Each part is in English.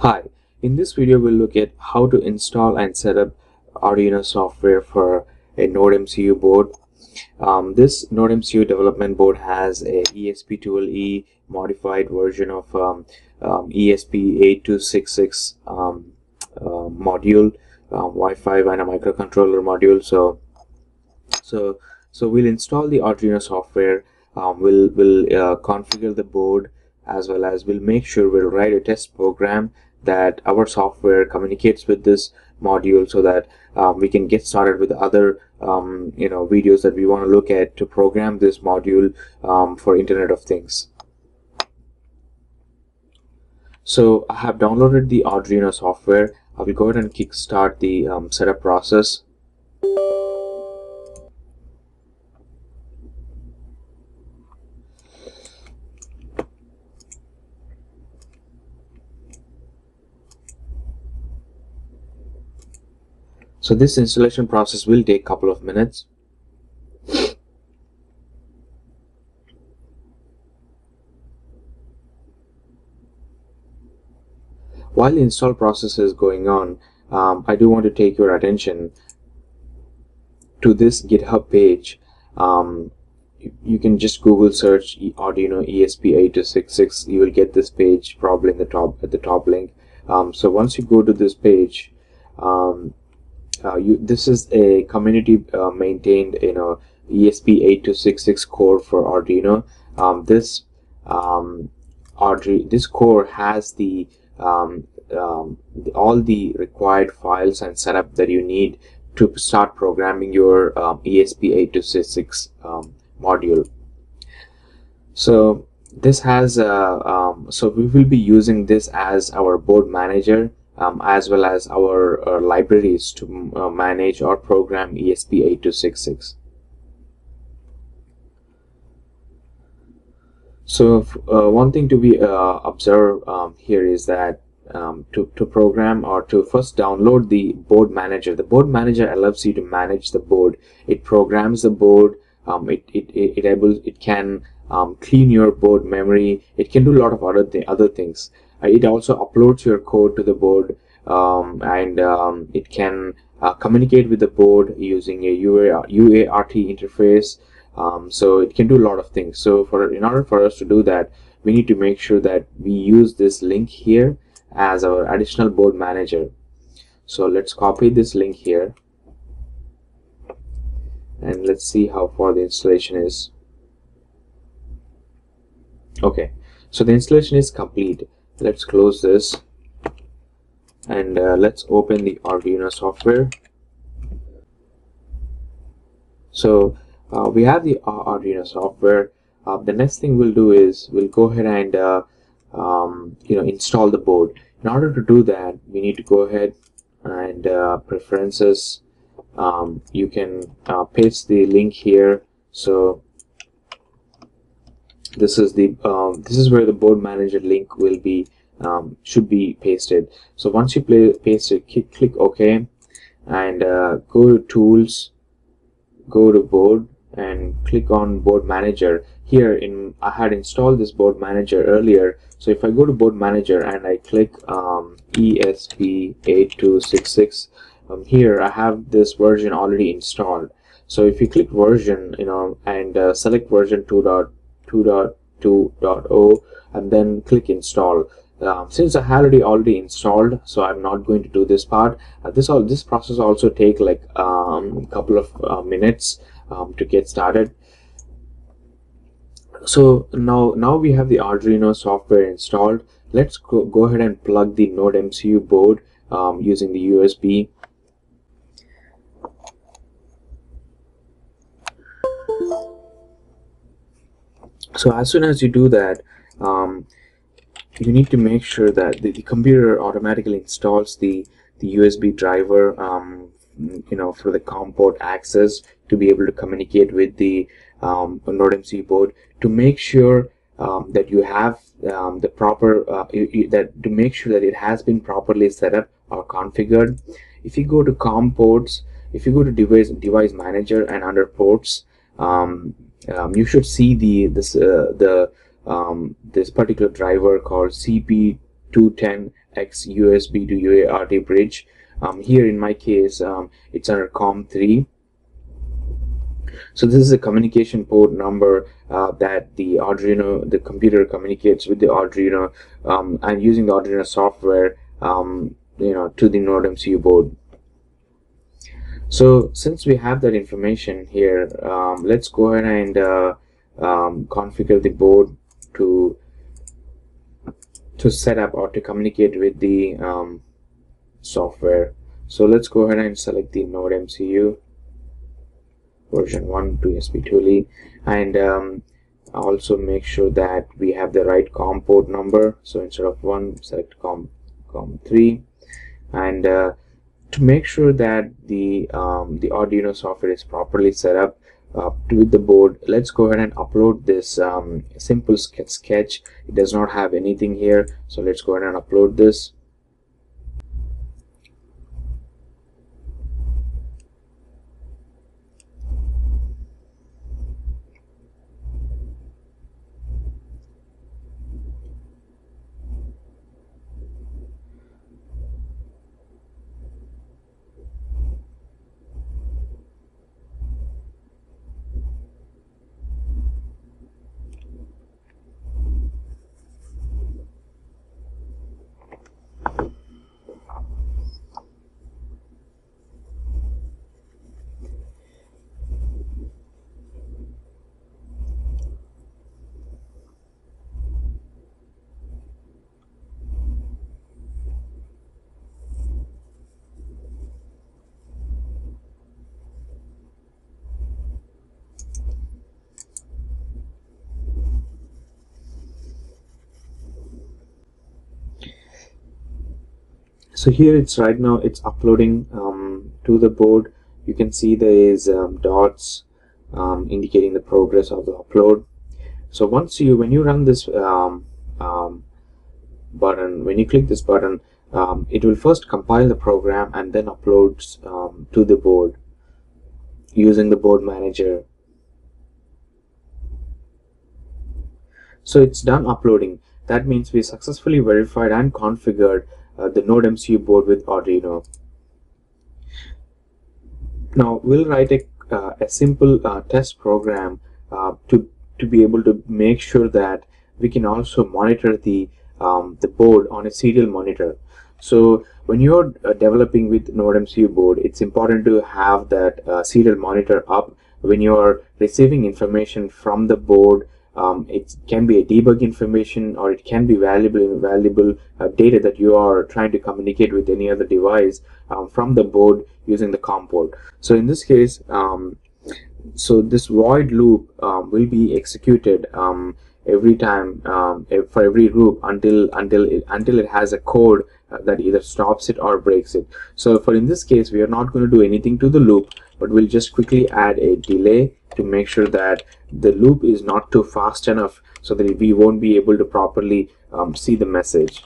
Hi, in this video we'll look at how to install and set up Arduino software for a Nodemcu board. This Nodemcu development board has a esp8266 modified version of esp8266 module, Wi-Fi and a microcontroller module. So we'll install the Arduino software. We'll configure the board, as well as we'll make sure we'll write a test program that our software communicates with this module, so that we can get started with other videos that we want to look at to program this module for Internet of Things. So I have downloaded the Arduino software. I will go ahead and kickstart the setup process. So this installation process will take a couple of minutes. While the install process is going on, I do want to take your attention to this GitHub page. You can just Google search Arduino ESP8266. You will get this page probably in the top, at the top link. So once you go to this page, this is a community maintained ESP8266 core for Arduino. This core has all the required files and setup that you need to start programming your ESP8266 module. So this has so we will be using this as our board manager, as well as our libraries to manage or program ESP8266. So one thing to be observed here is that to program or to first download the board manager. The board manager allows you to manage the board. It programs the board. It can clean your board memory. It can do a lot of other things. It also uploads your code to the board, and it can communicate with the board using a UART interface. So it can do a lot of things. So in order for us to do that, we need to make sure that we use this link here as our additional board manager. So let's copy this link here, and let's see how far the installation is. Okay, so the installation is complete. Let's close this, and let's open the Arduino software. So we have the Arduino software. The next thing we'll do is we'll go ahead and install the board. In order to do that, we need to go ahead and preferences. You can paste the link here. So this is where the board manager link will be should be pasted. So once you paste it, click OK, and go to Tools, go to Board, and click on Board Manager. Here I had installed this board manager earlier. So if I go to board manager and I click ESP8266, here I have this version already installed. So if you click version, and select version 2.2.2.0, and then click install. Since I had already installed, so I'm not going to do this part. This process also take like a couple of minutes to get started. So now we have the Arduino software installed. Let's go ahead and plug the Nodemcu board using the USB. So as soon as you do that, you need to make sure that the computer automatically installs the USB driver for the COM port access to be able to communicate with the Nodemcu board, to make sure that you have the proper to make sure that it has been properly set up or configured. If you go to COM ports, if you go to device manager and under ports, you should see this particular driver called CP 210x USB to UART bridge. Here in my case, it's under COM3. So this is a communication port number that the computer communicates with the Arduino, and using the Arduino software, to the Nodemcu board. So since we have that information here, let's go ahead and configure the board to set up or to communicate with the software. So let's go ahead and select the Nodemcu version 1 to esp8266, and also make sure that we have the right COM port number. So instead of 1, select COM3, and to make sure that the Arduino software is properly set up with the board, let's go ahead and upload this simple sketch. It does not have anything here, so let's go ahead and upload this. So here it's right now it's uploading to the board. You can see there is dots indicating the progress of the upload. So when you run this button, when you click this button, it will first compile the program and then uploads to the board using the board manager. So it's done uploading. That means we successfully verified and configured the Nodemcu board with Arduino. Now we'll write a simple test program to be able to make sure that we can also monitor the board on a serial monitor. So when you're developing with Nodemcu board, it's important to have that serial monitor up when you're receiving information from the board. It can be a debug information, or it can be valuable data that you are trying to communicate with any other device from the board using the COM port. So in this case, so this void loop will be executed every time for every loop until it has a code that either stops it or breaks it. So for in this case, we are not going to do anything to the loop, but we'll just quickly add a delay to make sure that the loop is not too fast enough so that we won't be able to properly see the message.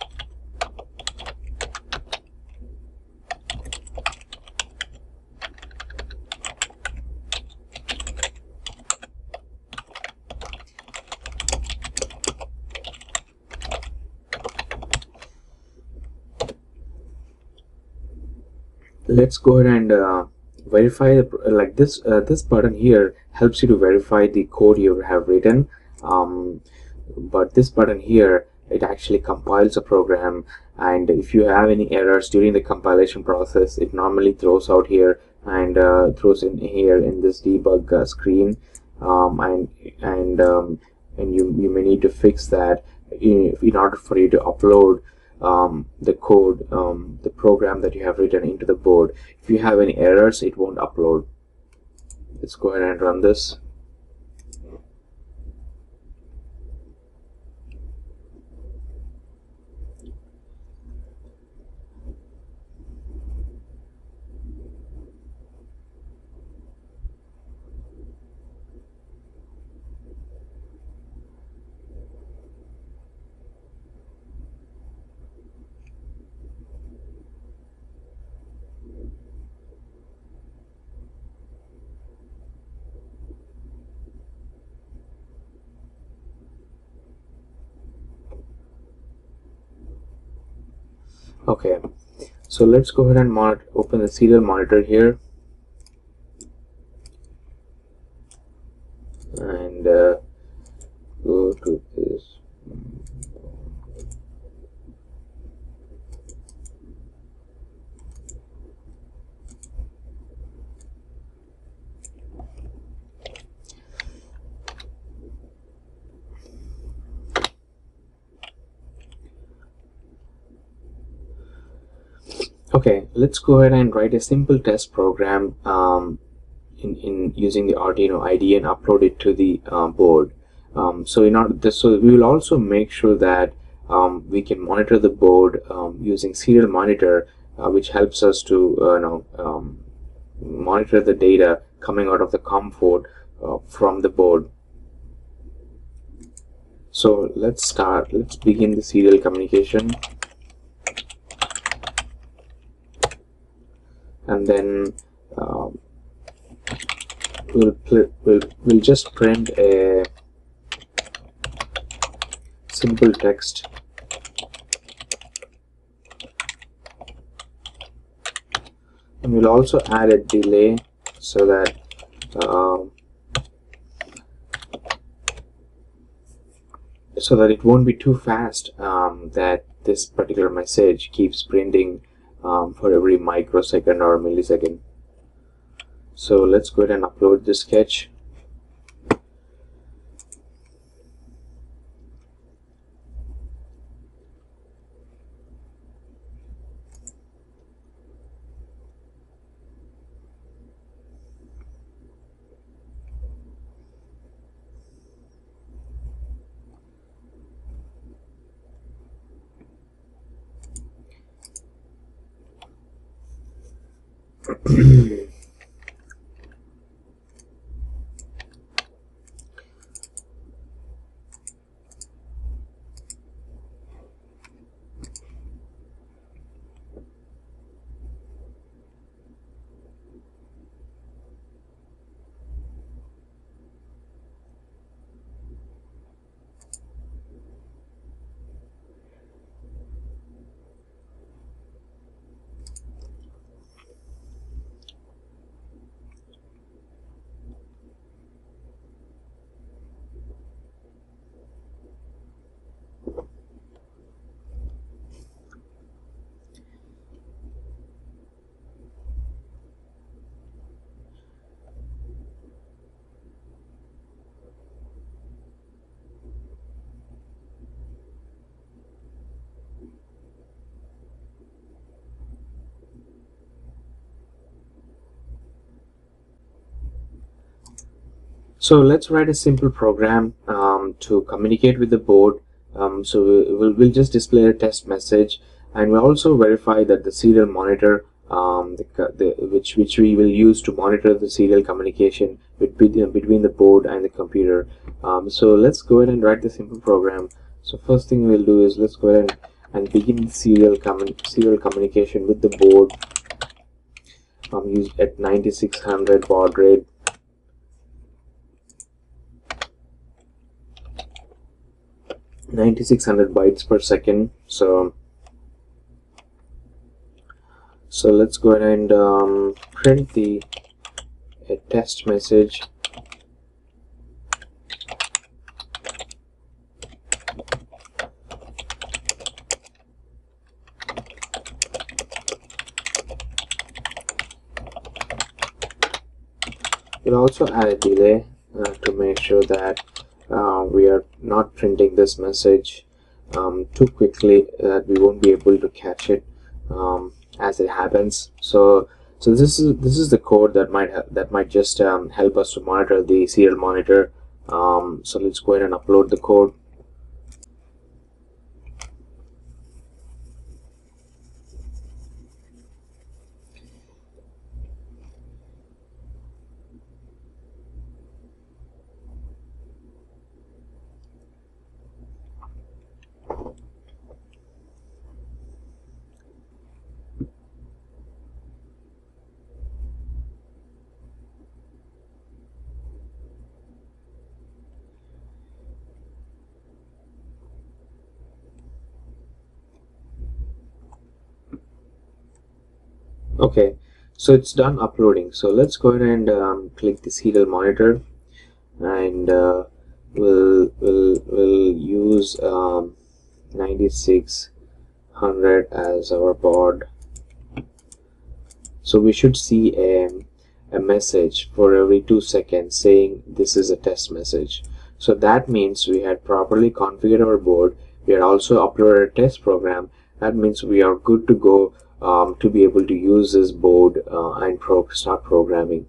Let's go ahead and verify like this. This button here helps you to verify the code you have written, but this button here, it actually compiles a program, and if you have any errors during the compilation process, it normally throws out here and throws in here in this debug screen, and you may need to fix that in order for you to upload the code, the program that you have written into the board. If you have any errors, it won't upload. Let's go ahead and run this. Okay, so let's go ahead and open the serial monitor here, and go to this. Okay, let's go ahead and write a simple test program in using the Arduino IDE and upload it to the board. So in order this, so we will also make sure that we can monitor the board using serial monitor, which helps us to monitor the data coming out of the COM port from the board. So let's begin the serial communication, and then we'll just print a simple text, and we'll also add a delay so that it won't be too fast, that this particular message keeps printing for every microsecond or millisecond. So let's go ahead and upload the sketch. So let's write a simple program to communicate with the board. So we'll just display a test message, and we'll also verify that the serial monitor, which we will use to monitor the serial communication between the board and the computer. So let's go ahead and write the simple program. So first thing we'll do is let's go ahead and begin serial communication with the board. Used at 9600 baud rate. (9600 bytes per second). So let's go ahead and print a test message. We'll also add a delay to make sure that we are not printing this message too quickly, that we won't be able to catch it as it happens. So this is the code that might just help us to monitor the serial monitor. So let's go ahead and upload the code. Okay, so it's done uploading. So let's go ahead and click the serial monitor, and we'll use 9600 as our board. So we should see a message for every 2 seconds saying this is a test message. So that means we had properly configured our board. We had also uploaded a test program. That means we are good to go to be able to use this board and start programming.